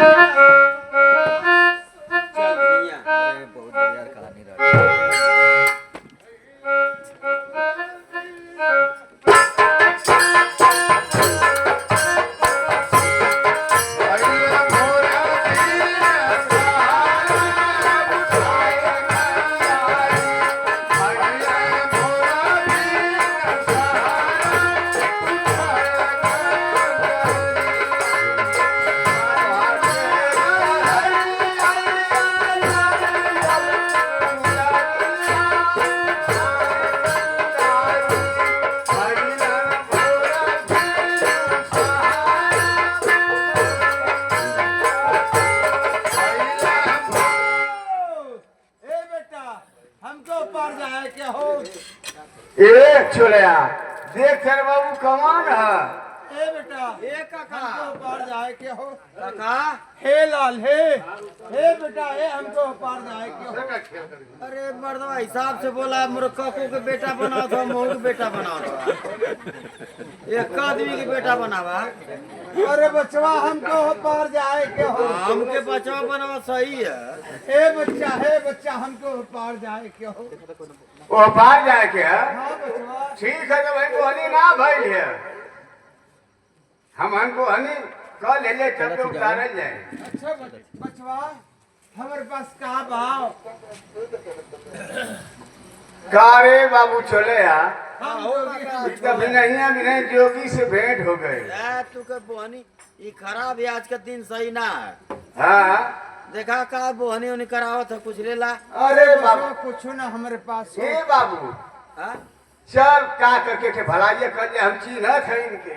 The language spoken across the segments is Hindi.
बहुत बढ़िया कहानी रही। ए छोड़या देख कर बाबू कमान है। ए बेटा ए काका हमको पार जाए के हो। काका हे लाल हे बेटा हे हमको पार जाए के हो। अरे मर्दवा हिसाब से बोला मोर काको के बेटा बनाओ तो मोह के बेटा बनाओ एक आदमी के बेटा बनावा। अरे बचवा हमको पार जाए के हो। हमके बचवा बनावा सही है। हे बच्चा हमको पार जाए के हो। वो बाहर जाए के है। हाँ बचवा ठीक है तो भाई को हनी ना भाई है हम हमको हनी कल ले ले तब तो उतारल जाए। अच्छा बचवा हमारे पास का भाव कारे बाबू चले या हम कभी नहीं जोगी से भेंट हो गए। तू के बोहनी ये खराब है आज का दिन सही ना है। हाँ देखा का बोहनी उन्हें करावत है कुछ लेला। अरे बाबू कुछ ना हमारे पास हे बाबू हाँ? चल का करके के भलाइए कर ले हम चिन्ह थे इनके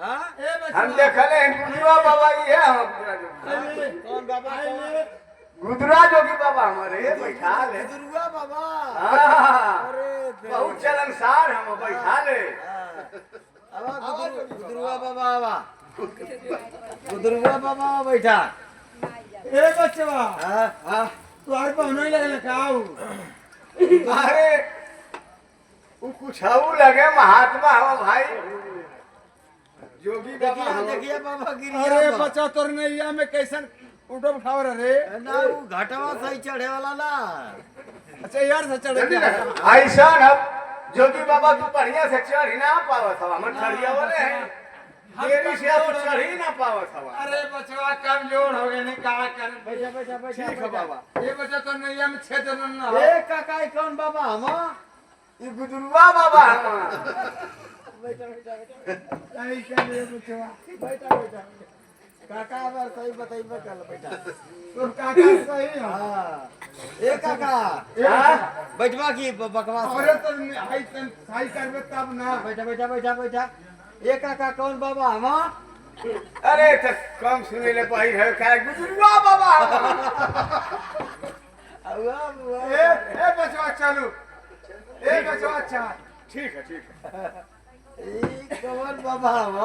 हाँ? ए बचवा हम देखले हैं गुदरा बाबा ये है हम कौन बाबा कौन? गुदरा जोगी बाबा हमारे बैठा ले। दुर्गा बाबा। हाँ, अरे बहुत चलनसार हम बैठा ले। गुदरुआ बाबा आवा गुदरुआ बाबा बैठा। ए बचवा हाँ हाँ तुम्हारे पास नहीं लगल काऊ। अरे वो कुछ लगे महात्मा हो भाई जोगी बाबा देखिए हम। देखिए बाबा गिर अरे गया बा। बच्चा तोर नैया में कैसन उठो उठाव रे। ना वो घाटवा सही चढ़े वाला ना। अच्छा यार से चढ़ जल्दी गया। ना। ऐसा न जोगी बाबा तू बढ़िया से चढ़ ही ना पावत हवा मन ठड़िया वाले हैं देरी से तू चढ़ ही ना पावत हवा। अरे बचवा कमजोर हो गए नहीं का कर। बैठा बैठा बैठा ठीक है बाबा। ये बच्चा तो नैया में छेद न हो। ए काका ये कौन बाबा हम? ये गुदरुआ बाबा हम। बैठा बैठा बैठा नहीं कर रे बचवा। बैठा बैठा काका अगर सही बताइए कल बैठा। तो काका सही है। हाँ ए काका हाँ? बैठवा की बकवास। अरे तो हाई तन सही करबे तब ना। बैठा बैठा बैठा बैठा ए काका कौन बाबा हम? अरे तो कम सुने ले पाई है क्या गुदरुआ बाबा हम। ए बचवा चलो ए बचवा अच्छा ठीक है कौन बाबा हम?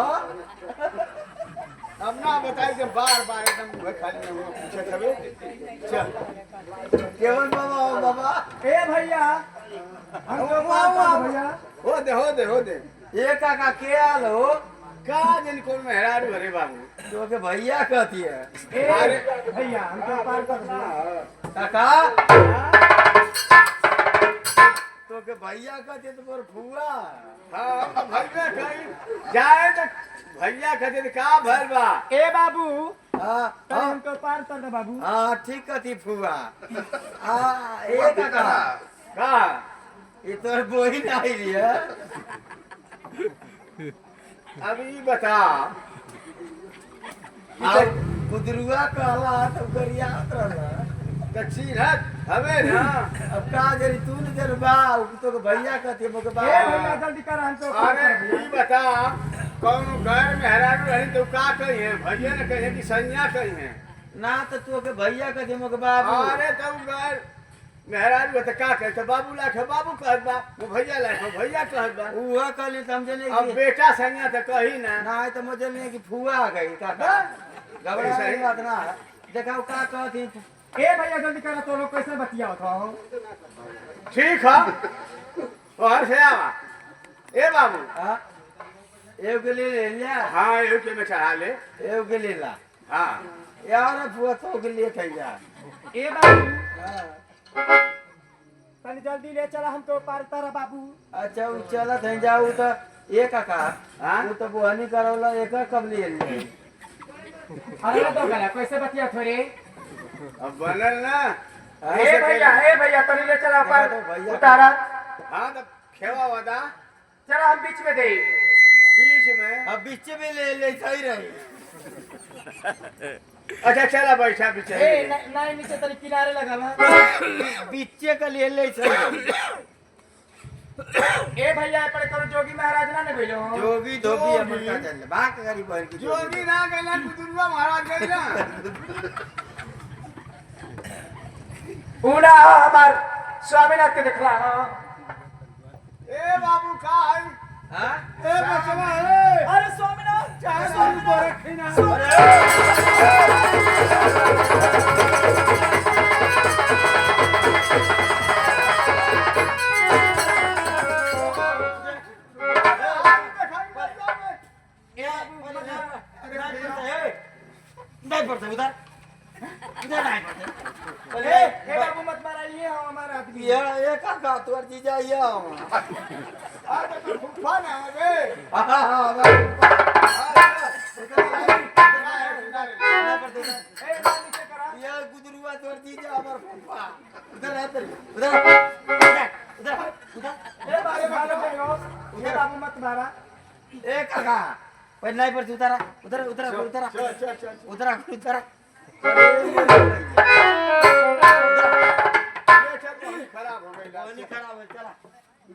अब ना बताई कि बार बार एकदम वह खाली में वो पूछे तबे चल केवल बाबा हो बाबा। ए भैया हमको मार भैया। हो दे ये काका के आल हो? का दिन कौन मेहरारू अरे बाबू तो के भैया कहती है। ए भैया हमको पार कर दो। काका तो के भैया कहती है तो मोर फुआ। हाँ भैया कहीं जाए तो भैया कहते थे का भर बा। ए बाबू हाँ तब हमको पार कर दो बाबू। हाँ ठीक कहती फुआ। हाँ ए काका का ये तो बोही नहीं रही है। अभी बता कुदरुआ कहला तो गरिया उतरला। चिन्हत हवे ना। अब का जरी तू न जर बा तो के भैया कहती मोके बा। ए भैया जल्दी कर हमको पार अरे कर दो। ई बता कौन घर मेहरारू रही तो का कही है भैया ने कहे कि संज्ञा कही है ना तो तू के भैया कहती मोके बाबू। अरे तब घर मेहरारू तो का कहे तो बाबू लाख बाबू कहत बा वो भैया लाख भैया कहत बा। उहा कहली समझे नहीं अब कि बेटा संज्ञा तो कही ना। ना है तो मुझे नहीं कि फुआ गई काका। घबरा सही। की बात ना है। देखाओ का कहती। ए भैया जल्दी कर तो लोग कैसे बतिया था। ठीक है और से आवा ए बाबू। हां एव के ले लिया। हाँ ये के में चढ़ा ले। एव के ले ला। हाँ यार फुआ तो के लिए कह जा ए बाबू तनी जल्दी ले चला हमको पार तारा बाबू। अच्छा वो चलत है जाऊ तो एक का हां वो तो बुहानी करौला एक कब लिए ले अरे तो गला कैसे बतिया थोड़े अब बनल ना ए भैया तनी ले चला पार उतारा। हाँ तो खेवा वादा चला हम बीच में दे बीच में। अब बीच में ले सही रही। अच्छा चला बैठा पीछे। ए नहीं नीचे तनी किनारे लगा बीचे का ले सही रही। ए भैया पर करो जोगी महाराज ना ने भेलो जोगी धोबी अपन का चल भाग गरी बहन की जोगी ना गैला कुतुरवा महाराज गैला पूरा हमार स्वामीनाथ के देखला। ए बाबू का है हां ए बचवा ए अरे स्वामीनाथ चाहे स्वामीनाथ रखना नहीं पड़ता उधर उधर नहीं पड़ता। ए बाबू मत मारिए हम हमारा आदमी ये का तोर जीजा ये आ तो फुफा ना बे ए नीचे करा ये गुदरुआ तोर जीजा हमर फुफा उधर उधर ए बाबू भालो करो ए बाबू मत मारा ए काका पहले नहीं पड़ती उधर उधर उधर उधर चल उधर उधर खराब हो गई पानी खराब है चला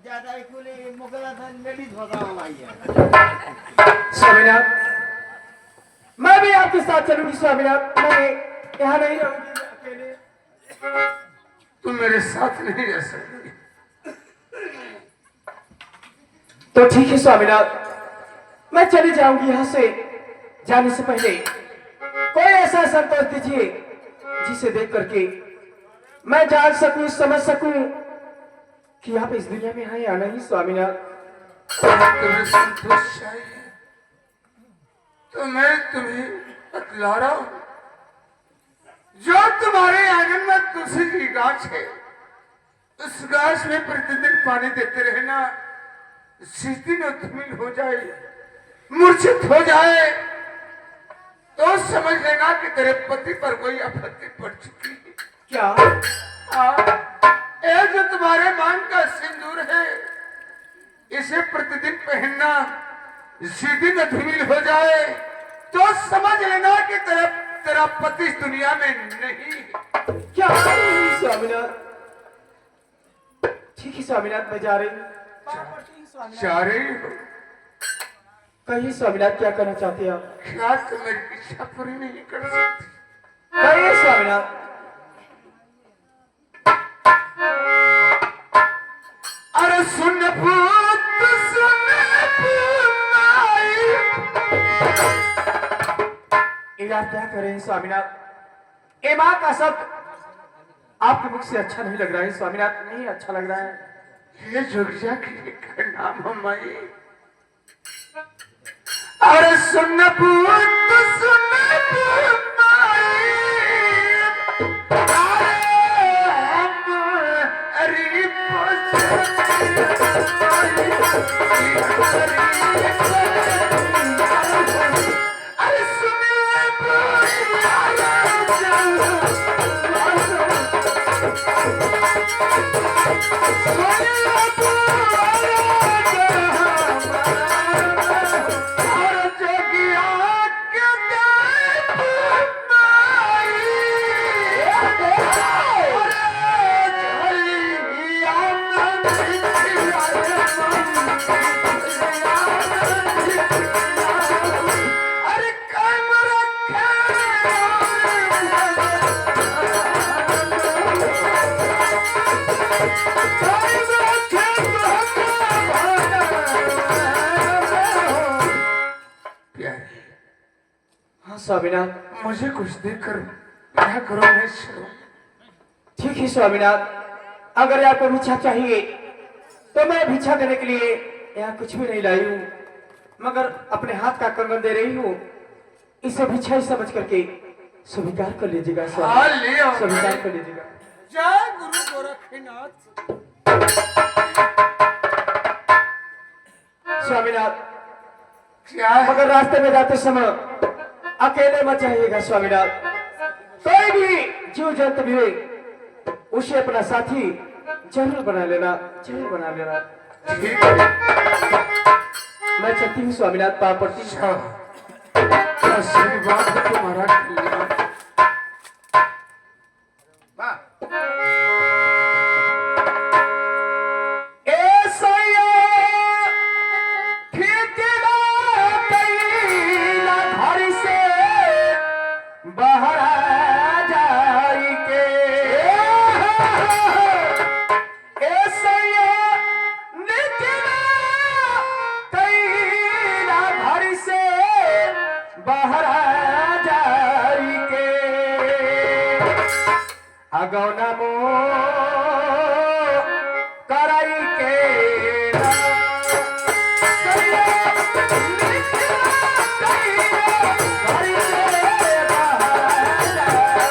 ज्यादा इकुले मुगला था लेडीज होगा हमारी स्वामीनाथ मैं भी आपके साथ चलूंगी स्वामीनाथ मैं यहाँ नहीं रहूंगी अकेले। तुम मेरे साथ नहीं रह सकती। तो ठीक है स्वामीनाथ मैं चली जाऊंगी यहाँ से। जाने से पहले कोई ऐसा संतोष दीजिए जिसे देख करके मैं जान सकूं समझ सकूं कि आप इस दुनिया में हैं या नहीं स्वामीनाथ। तुम्हें संतोष चाहिए तो मैं तुम्हें बतला रहा हूं। जो तुम्हारे आंगन में तुलसी की गाछ है उस गाछ में प्रतिदिन पानी देते रहना। जिस दिन धूमिल हो जाए मूर्छित हो जाए तो समझ लेना कि तेरे पति पर कोई आपत्ति पड़ चुकी है। क्या ये जो तुम्हारे मांग का सिंदूर है इसे प्रतिदिन पहनना। जिस दिन धूमिल हो जाए तो समझ लेना कि तेरा पति इस दुनिया में नहीं है। क्या स्वामीनाथ ठीक है स्वामीनाथ मैं जा रही हूँ। जा रही हो कहिए स्वामीनाथ क्या करना चाहते हैं आप। क्या तुम मेरी इच्छा पूरी नहीं कर सकती? कहिए स्वामीनाथ। अरे सुन भूत सुन भूमाई। ये आप क्या कर रहे हैं स्वामीनाथ। ये माँ का शब्द आपके मुख से अच्छा नहीं लग रहा है स्वामीनाथ। नहीं अच्छा लग रहा है। ये जोगिया की नाम है माई। अरे सुन भूत सुन भूमाई। अरे स्वामीनाथ मुझे कुछ देकर क्या करो मैं चलूं। ठीक है स्वामीनाथ अगर आपको भिक्षा चाहिए तो मैं भिक्षा देने के लिए यहाँ कुछ भी नहीं लाई हूँ मगर अपने हाथ का कंगन दे रही हूँ। इसे भिक्षा ही समझ करके स्वीकार कर लीजिएगा हाँ, स्वामी, ले आओ। स्वीकार कर लीजिएगा। जय गुरु गोरखनाथ। स्वामीनाथ, क्या है? मगर रास्ते में जाते समय अकेले मत जाइएगा स्वामीनाथ। कोई भी जीव जंतु भी हो, उसे अपना साथी जरूर बना लेना, जरूर बना लेना। ठीक है। मैं चाहती हूँ स्वामीनाथ, पाप पड़ती हूँ। अच्छा, सही बात है तुम्हारा कल्याण। बाहर आ जाई के ऐसैया निकला कैला घर से बाहर आ जाई के अगौना मोर